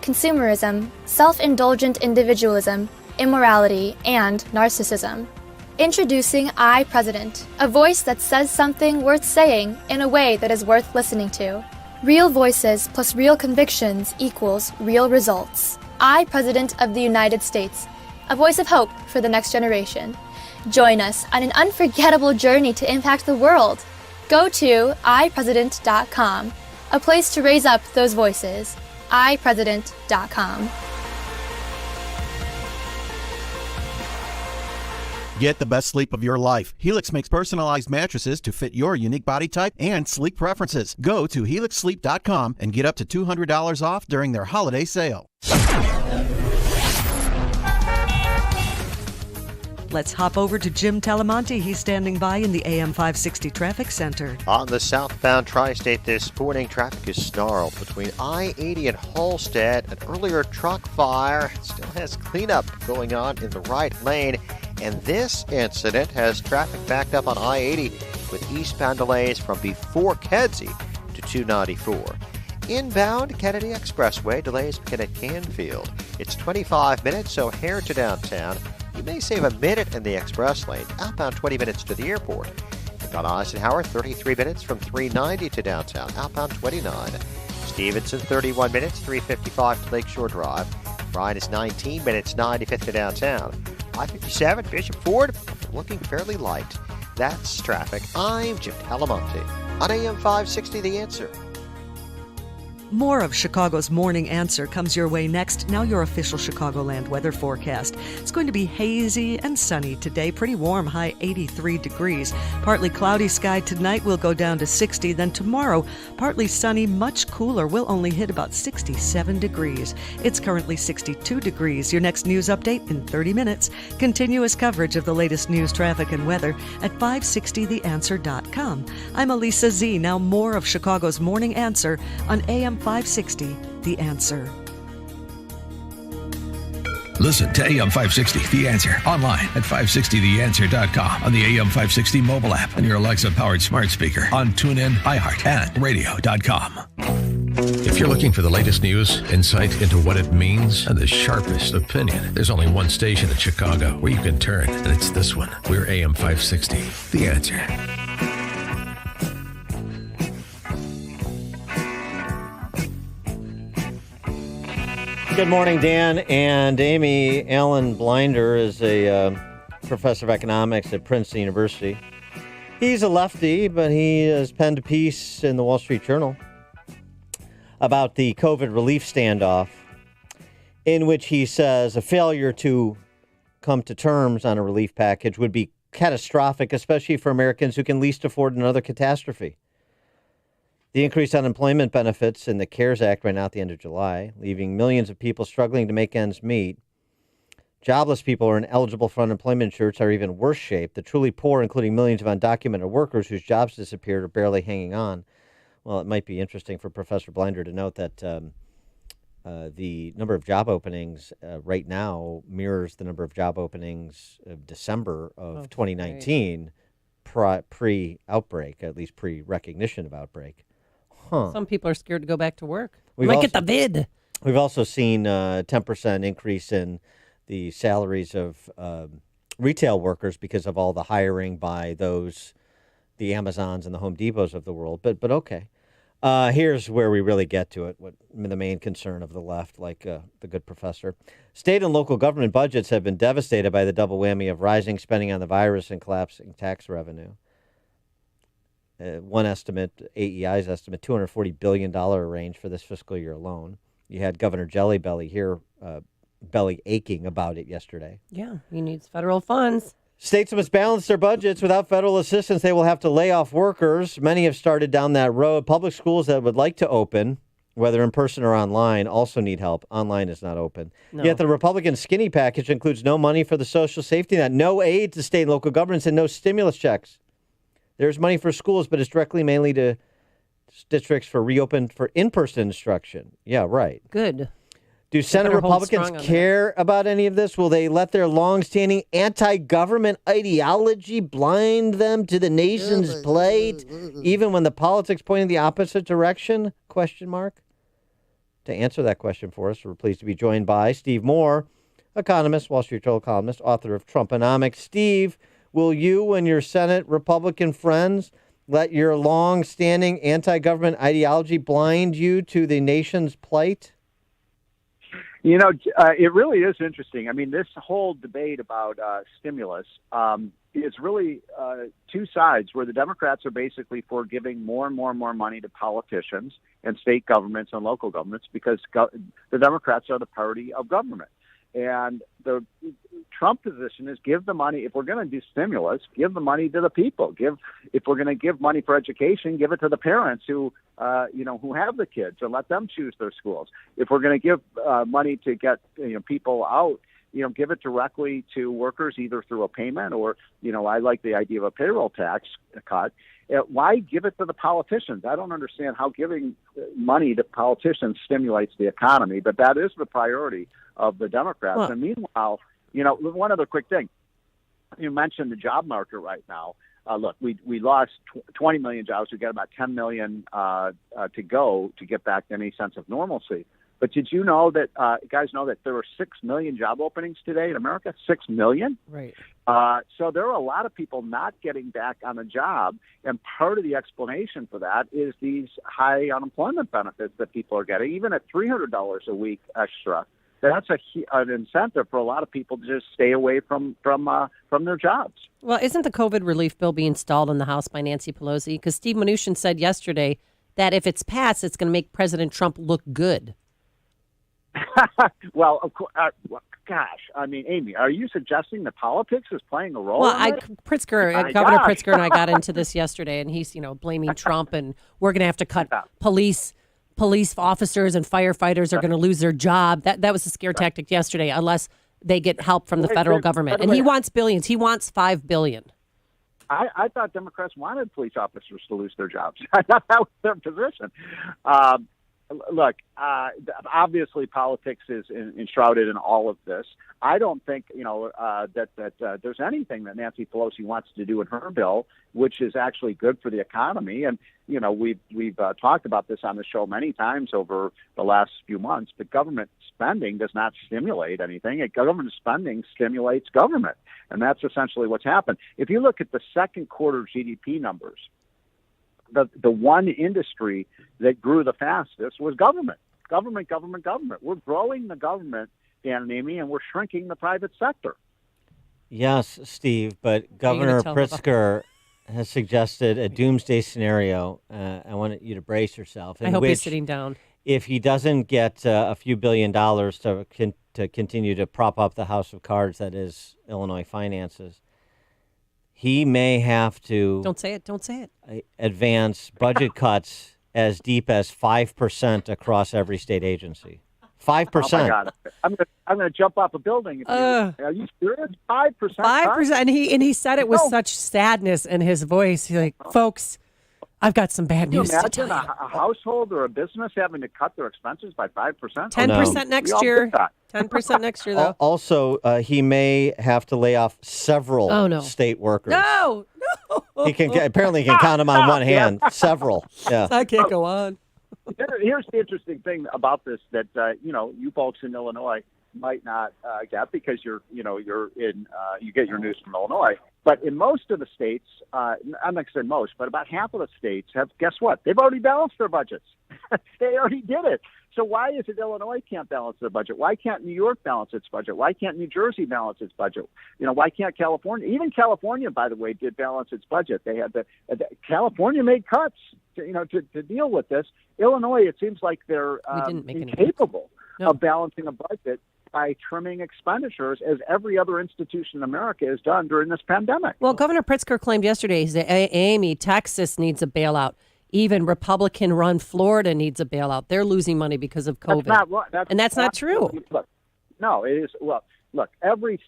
consumerism, self-indulgent individualism, immorality, and narcissism. Introducing I, President, a voice that says something worth saying in a way that is worth listening to. Real voices plus real convictions equals real results. I, President of the United States, a voice of hope for the next generation. Join us on an unforgettable journey to impact the world. Go to ipresident.com, a place to raise up those voices. ipresident.com. Get the best sleep of your life. Helix makes personalized mattresses to fit your unique body type and sleep preferences. Go to helixsleep.com and get up to $200 off during their holiday sale. Let's hop over to Jim Talamonte. He's standing by in the AM 560 Traffic Center. On the southbound tri-state this morning, traffic is snarled between I-80 and Halstead. An earlier truck fire still has cleanup going on in the right lane. And this incident has traffic backed up on I-80 with eastbound delays from before Kedzie to 294. Inbound Kennedy Expressway delays begin at Canfield. It's 25 minutes, so here to downtown. You may save a minute in the express lane. Outbound 20 minutes to the airport. And on Eisenhower, 33 minutes from 390 to downtown. Outbound 29. Stevenson, 31 minutes, 355 to Lakeshore Drive. Bryan is 19 minutes, 95th to downtown. I-57, Bishop Ford, looking fairly light. That's traffic. I'm Jim Talamonte on AM 560, The Answer. More of Chicago's Morning Answer comes your way next. Now your official Chicagoland weather forecast. It's going to be hazy and sunny today. Pretty warm, high 83 degrees. Partly cloudy sky tonight will go down to 60. Then tomorrow, partly sunny, much cooler. We'll only hit about 67 degrees. It's currently 62 degrees. Your next news update in 30 minutes. Continuous coverage of the latest news, traffic, and weather at 560theanswer.com. I'm Elisa Z. Now more of Chicago's Morning Answer on AM 560, The Answer. Listen to AM 560, The Answer, online at 560theanswer.com, on the AM 560 mobile app, and your Alexa-powered smart speaker, on TuneIn, iHeart, and radio.com. If you're looking for the latest news, insight into what it means, and the sharpest opinion, there's only one station in Chicago where you can turn, and it's this one. We're AM 560, The Answer. Good morning, Dan and Amy. Alan Blinder is a professor of economics at Princeton University. He's a lefty, but he has penned a piece in the Wall Street Journal about the COVID relief standoff, in which he says a failure to come to terms on a relief package would be catastrophic, especially for Americans who can least afford another catastrophe. The increased unemployment benefits in the CARES Act ran out at the end of July, leaving millions of people struggling to make ends meet. Jobless people who are ineligible for unemployment insurance are even worse shape. The truly poor, including millions of undocumented workers whose jobs disappeared, are barely hanging on. Well, it might be interesting for Professor Blinder to note that the number of job openings right now mirrors the number of job openings of December of 2019, pre-outbreak, at least pre-recognition of outbreak. Some people are scared to go back to work. We might get the vid. We've also seen a 10% increase in the salaries of retail workers because of all the hiring by the Amazons and the Home Depots of the world. But okay. Here's where we really get to it, what the main concern of the left, like the good professor. State and local government budgets have been devastated by the double whammy of rising spending on the virus and collapsing tax revenue. One estimate, AEI's estimate, $240 billion range for this fiscal year alone. You had Governor Jelly Belly here, belly aching about it yesterday. Yeah, he needs federal funds. States must balance their budgets. Without federal assistance, they will have to lay off workers. Many have started down that road. Public schools that would like to open, whether in person or online, also need help. Online is not open. No. Yet the Republican skinny package includes no money for the social safety net, no aid to state and local governments, and no stimulus checks. There's money for schools, but it's directly mainly to districts for reopened for in-person instruction. Yeah, right. Good. Do Senate Republicans care about any of this? Will they let their long-standing anti-government ideology blind them to the nation's plight, even when the politics point in the opposite direction? Question mark. to answer that question for us, we're pleased to be joined by Steve Moore, economist, Wall Street Journal columnist, author of Trumponomics. Steve, will you and your Senate Republican friends let your long-standing anti-government ideology blind you to the nation's plight? It really is interesting. I mean, this whole debate about stimulus is really two sides, where the Democrats are basically for giving more and more money to politicians and state governments and local governments, because the Democrats are the party of government. And the Trump position is give the money. If we're going to do stimulus, give the money to the people. If we're going to give money for education, give it to the parents who have the kids, and let them choose their schools. If we're going to give money to get people out, give it directly to workers, either through a payment or, I like the idea of a payroll tax cut. Why give it to the politicians? I don't understand how giving money to politicians stimulates the economy, but that is the priority of the Democrats. Well, and meanwhile, one other quick thing. You mentioned the job market right now. Look, we lost 20 million jobs. We got about 10 million to go to get back to any sense of normalcy. But did you know that, guys know that there were 6 million job openings today in America? 6 million? Right. So there are a lot of people not getting back on the job. And part of the explanation for that is these high unemployment benefits that people are getting, even at $300 a week extra. That's an incentive for a lot of people to just stay away from their jobs. Well, isn't the COVID relief bill being stalled in the House by Nancy Pelosi? Because Steve Mnuchin said yesterday that if it's passed, it's going to make President Trump look good. Well, of course, gosh, I mean, Amy, are you suggesting that politics is playing a role? Well, in it? Governor Pritzker and I got into this yesterday, and he's blaming Trump, and we're going to have to cut police officers and firefighters are going to lose their job. That was a scare tactic yesterday, unless they get help from the federal government. And he wants billions. He wants $5 billion. I thought Democrats wanted police officers to lose their jobs. I thought that was their position. Look, obviously politics is enshrouded in all of this. I don't think, that there's anything that Nancy Pelosi wants to do in her bill which is actually good for the economy. And, we've talked about this on the show many times over the last few months, but government spending does not stimulate anything. Government spending stimulates government. And that's essentially what's happened. If you look at the second quarter GDP numbers, the one industry that grew the fastest was government. Government. We're growing the government, Dan and Amy, and we're shrinking the private sector. Yes, Steve, but Governor Pritzker has suggested a doomsday scenario. I want you to brace yourself. I hope he's sitting down. If he doesn't get a few $1 billion to continue to prop up the house of cards that is Illinois finances, he may have to... Don't say it. ...advance budget cuts as deep as 5% across every state agency. 5%. Oh, my God. I'm going to jump off a building. Are you serious? 5%? 5%. And he said it with such sadness in his voice. He's like, folks, I've got some bad news to tell you. Imagine a household or a business having to cut their expenses by 5%? 10% next year. 10% next year, though. Also, he may have to lay off several state workers. No. Apparently he can count them on one hand. Several. Yeah. I can't go on. Here's the interesting thing about this that you folks in Illinois might not get, because you get your news from Illinois. But in most of the states, I'm not going to say most, but about half of the states have, guess what? They've already balanced their budgets. They already did it. So why is it Illinois can't balance their budget? Why can't New York balance its budget? Why can't New Jersey balance its budget? Why can't California? Even California, by the way, did balance its budget. They had California made cuts to deal with this. Illinois, it seems like they're incapable of balancing a budget by trimming expenditures, as every other institution in America has done during this pandemic. Well, Governor Pritzker claimed yesterday that Amy, Texas needs a bailout. Even Republican-run Florida needs a bailout. They're losing money because of COVID. That's not true. No, it is. Well, look, every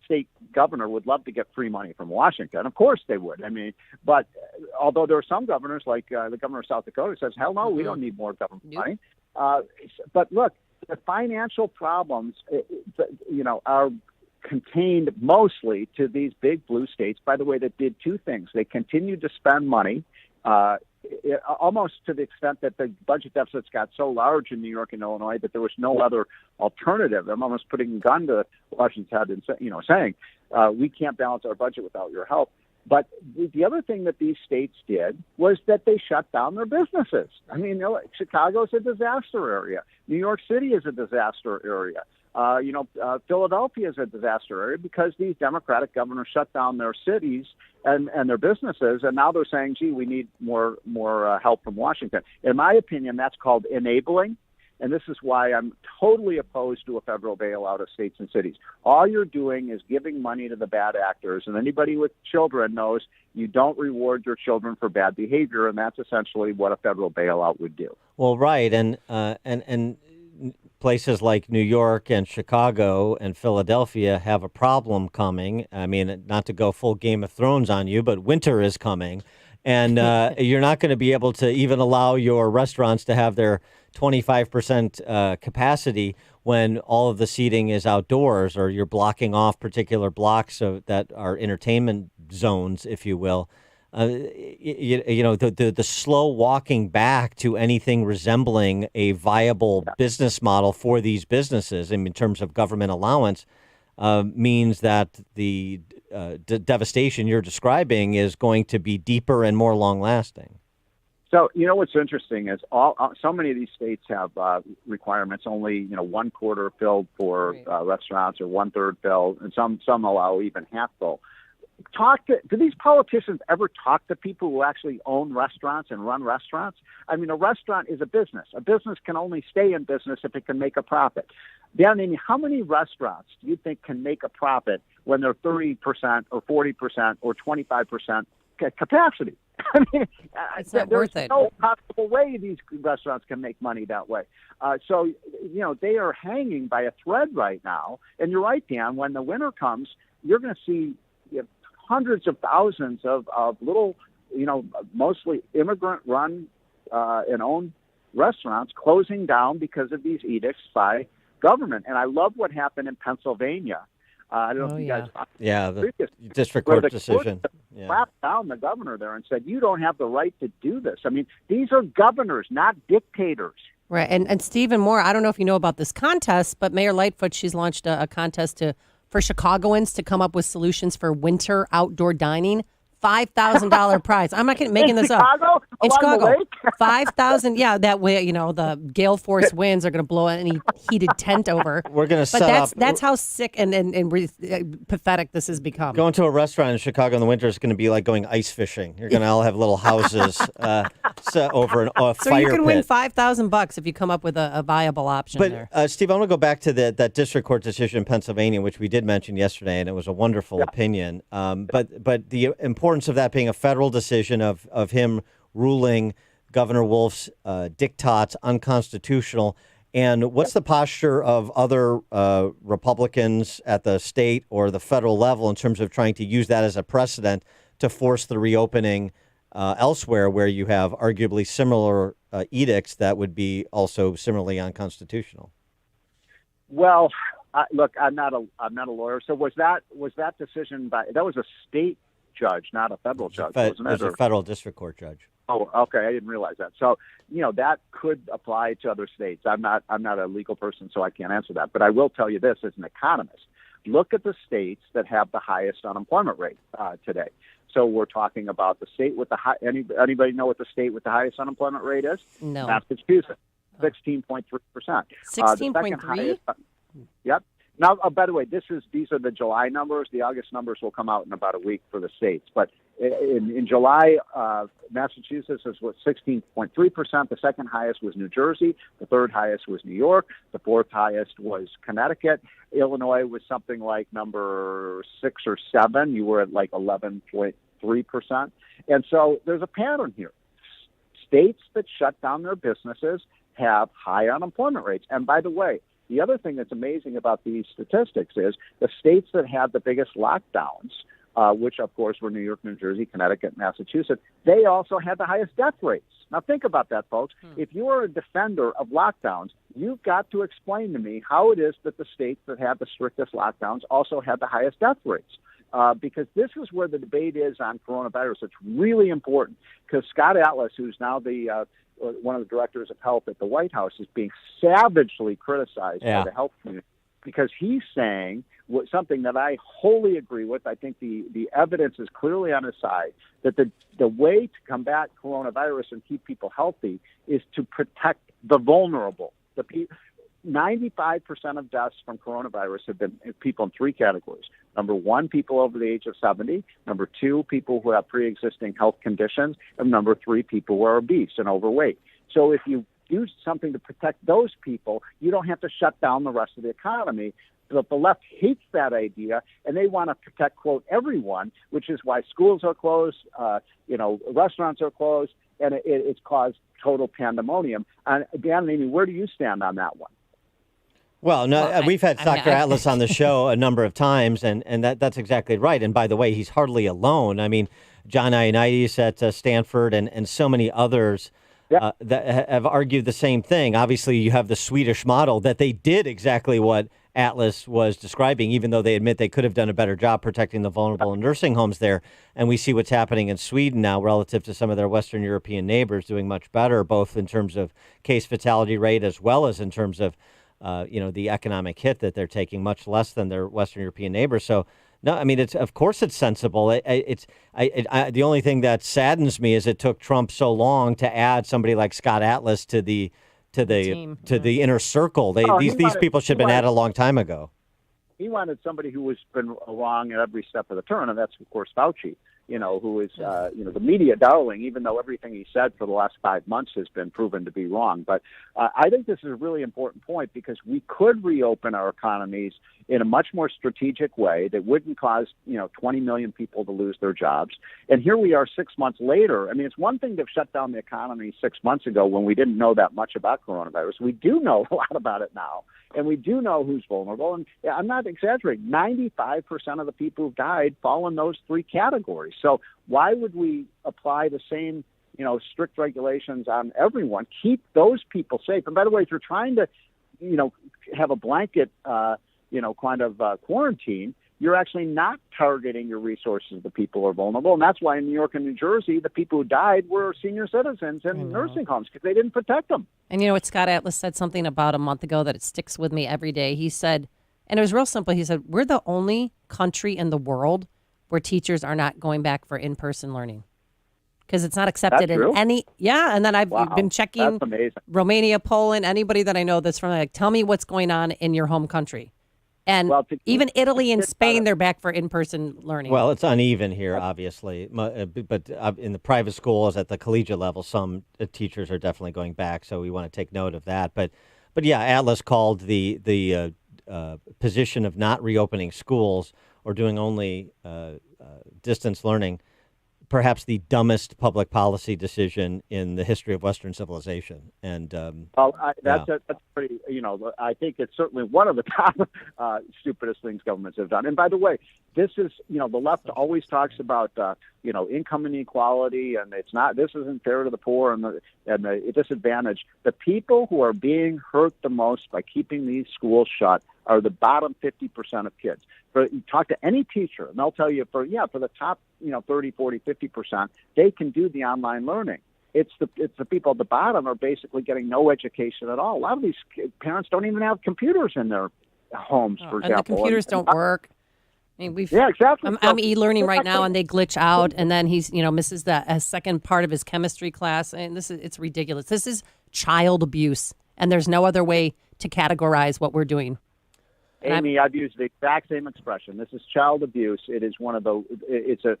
state governor would love to get free money from Washington. Of course they would. I mean, but although there are some governors, like the governor of South Dakota, who says, hell no, we don't need more government money. But look, the financial problems, are contained mostly to these big blue states, by the way, that did two things. They continued to spend money almost to the extent that the budget deficits got so large in New York and Illinois that there was no other alternative. I'm almost putting a gun to Washington's head and saying, we can't balance our budget without your help. But the other thing that these states did was that they shut down their businesses. I mean, Chicago is a disaster area. New York City is a disaster area. Philadelphia is a disaster area because these Democratic governors shut down their cities and their businesses, and now they're saying, gee, we need more help from Washington. In my opinion, that's called enabling. And this is why I'm totally opposed to a federal bailout of states and cities. All you're doing is giving money to the bad actors. And anybody with children knows you don't reward your children for bad behavior. And that's essentially what a federal bailout would do. Well, right. And places like New York and Chicago and Philadelphia have a problem coming. I mean, not to go full Game of Thrones on you, but winter is coming. And you're not going to be able to even allow your restaurants to have their 25% capacity when all of the seating is outdoors, or you're blocking off particular blocks that are entertainment zones, if you will. The slow walking back to anything resembling a viable business model for these businesses in terms of government allowance means that the devastation you're describing is going to be deeper and more long lasting. So, what's interesting is so many of these states have requirements only, 1/4 filled for restaurants, or 1/3 filled, and some allow even half full. Do these politicians ever talk to people who actually own restaurants and run restaurants? I mean, a restaurant is a business. A business can only stay in business if it can make a profit. Dan, how many restaurants do you think can make a profit when they're 30% or 40% or 25% capacity? I mean, it's not worth it. There's no possible way these restaurants can make money that way. So they are hanging by a thread right now. And you're right, Dan, when the winter comes, you're going to see hundreds of thousands of little, mostly immigrant-run and owned restaurants closing down because of these edicts by government. And I love what happened in Pennsylvania. I don't know if you guys... the district court decision. Slapped down the governor there and said, you don't have the right to do this. I mean, these are governors, not dictators. Right. And Stephen Moore, I don't know if you know about this contest, but Mayor Lightfoot, she's launched a contest for Chicagoans to come up with solutions for winter outdoor dining. $5,000 prize. I'm not making this up. In Chicago, 5,000. Yeah, that way, the gale force winds are going to blow any heated tent over. We're going to set up. That's how sick and pathetic this has become. Going to a restaurant in Chicago in the winter is going to be like going ice fishing. You're going to all have little houses over a fire pit. So you can win $5,000 if you come up with a viable option there. But Steve, I want to go back to that district court decision in Pennsylvania, which we did mention yesterday, and it was a wonderful opinion. But the importance of that being a federal decision of him ruling Governor Wolf's diktats unconstitutional. And what's the posture of other Republicans at the state or the federal level in terms of trying to use that as a precedent to force the reopening elsewhere where you have arguably similar edicts that would be also similarly unconstitutional? Well, look, I'm not a lawyer. So was that decision that was a state judge, not a federal judge, wasn't it? It was a federal district court judge. Oh, okay. I didn't realize that. So, that could apply to other states. I'm not a legal person, so I can't answer that. But I will tell you this as an economist. Look at the states that have the highest unemployment rate today. So we're talking about the state with the high. Anybody know what the state with the highest unemployment rate is? No. Massachusetts, 16.3%. 16.3? Yep. Now, by the way, these are the July numbers. The August numbers will come out in about a week for the states. But in July, Massachusetts was 16.3%. The second highest was New Jersey. The third highest was New York. The fourth highest was Connecticut. Illinois was something like number 6 or 7. You were at like 11.3%. And so there's a pattern here. States that shut down their businesses have high unemployment rates. And by the way, the other thing that's amazing about these statistics is the states that had the biggest lockdowns, which, of course, were New York, New Jersey, Connecticut, Massachusetts, they also had the highest death rates. Now, think about that, folks. If you are a defender of lockdowns, you've got to explain to me how it is that the states that had the strictest lockdowns also had the highest death rates. because this is where the debate is on coronavirus. It's really important because Scott Atlas, who's now the one of the directors of health at the White House, is being savagely criticized by the health community because he's saying something that I wholly agree with. I think the evidence is clearly on his side, that the way to combat coronavirus and keep people healthy is to protect the vulnerable. 95% of deaths from coronavirus have been people in three categories. Number one, people over the age of 70. Number two, people who have pre-existing health conditions. And number three, people who are obese and overweight. So if you do something to protect those people, you don't have to shut down the rest of the economy. But the left hates that idea, and they want to protect, quote, everyone, which is why schools are closed, restaurants are closed, and it's caused total pandemonium. And Dan, Amy, where do you stand on that one? Well, no, we've had Dr. Atlas on the show a number of times, and that's exactly right. And by the way, he's hardly alone. I mean, John Ioannidis at Stanford and so many others that have argued the same thing. Obviously, you have the Swedish model that they did exactly what Atlas was describing, even though they admit they could have done a better job protecting the vulnerable in nursing homes there. And we see what's happening in Sweden now relative to some of their Western European neighbors doing much better, both in terms of case fatality rate as well as in terms of the economic hit that they're taking, much less than their Western European neighbors. So, no, I mean, of course it's sensible. The only thing that saddens me is it took Trump so long to add somebody like Scott Atlas to the inner circle. These people should have been added a long time ago. He wanted somebody who has been wrong at every step of the turn, and that's, of course, Fauci, who is, the media darling, even though everything he said for the last 5 months has been proven to be wrong. But I think this is a really important point because we could reopen our economies in a much more strategic way that wouldn't cause, 20 million people to lose their jobs. And here we are 6 months later. I mean, it's one thing to shut down the economy 6 months ago when we didn't know that much about coronavirus. We do know a lot about it now. And we do know who's vulnerable. And I'm not exaggerating. 95% of the people who died fall in those three categories. So why would we apply the same, strict regulations on everyone? Keep those people safe. And by the way, if you're trying to, have a blanket, quarantine, you're actually not targeting your resources. The people who are vulnerable. And that's why in New York and New Jersey, the people who died were senior citizens in nursing homes because they didn't protect them. And what Scott Atlas said something about a month ago that it sticks with me every day. He said, and it was real simple. He said, we're the only country in the world where teachers are not going back for in-person learning because it's not accepted in any. Yeah. And then I've been checking Romania, Poland, anybody that I know that's from tell me what's going on in your home country. And even Italy and Spain, they're back for in-person learning. Well, it's uneven here, obviously. But in the private schools at the collegiate level, some teachers are definitely going back. So we want to take note of that. But yeah, Atlas called the position of not reopening schools or doing only distance learning perhaps the dumbest public policy decision in the history of Western civilization. And that's pretty. I think it's certainly one of the top stupidest things governments have done. And by the way, this is the left always talks about income inequality, and it's not. This isn't fair to the poor and the disadvantaged. The people who are being hurt the most by keeping these schools shut are the bottom 50% of kids. But you talk to any teacher, and they'll tell you for the top 30, 40, 50%, they can do the online learning. It's the people at the bottom are basically getting no education at all. A lot of these parents don't even have computers in their homes, for example. And the computers don't work. I mean, exactly. I'm e-learning right now, and they glitch out, and then he's misses a second part of his chemistry class, and it's ridiculous. This is child abuse, and there's no other way to categorize what we're doing. Amy, I've used the exact same expression. This is child abuse. It is to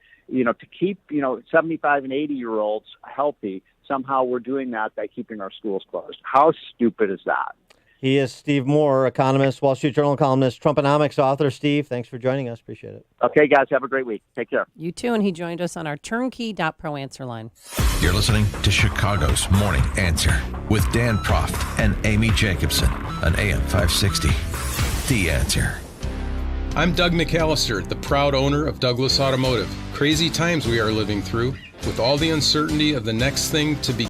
keep 75 and 80-year-olds healthy. Somehow we're doing that by keeping our schools closed. How stupid is that? He is Steve Moore, economist, Wall Street Journal columnist, Trumponomics author. Steve, thanks for joining us. Appreciate it. Okay, guys, have a great week. Take care. You too, and he joined us on our turnkey.pro answer line. You're listening to Chicago's Morning Answer with Dan Proft and Amy Jacobson on AM 560. The Answer. I'm Doug McAllister, the proud owner of Douglas Automotive. Crazy times we are living through, with all the uncertainty of the next thing to be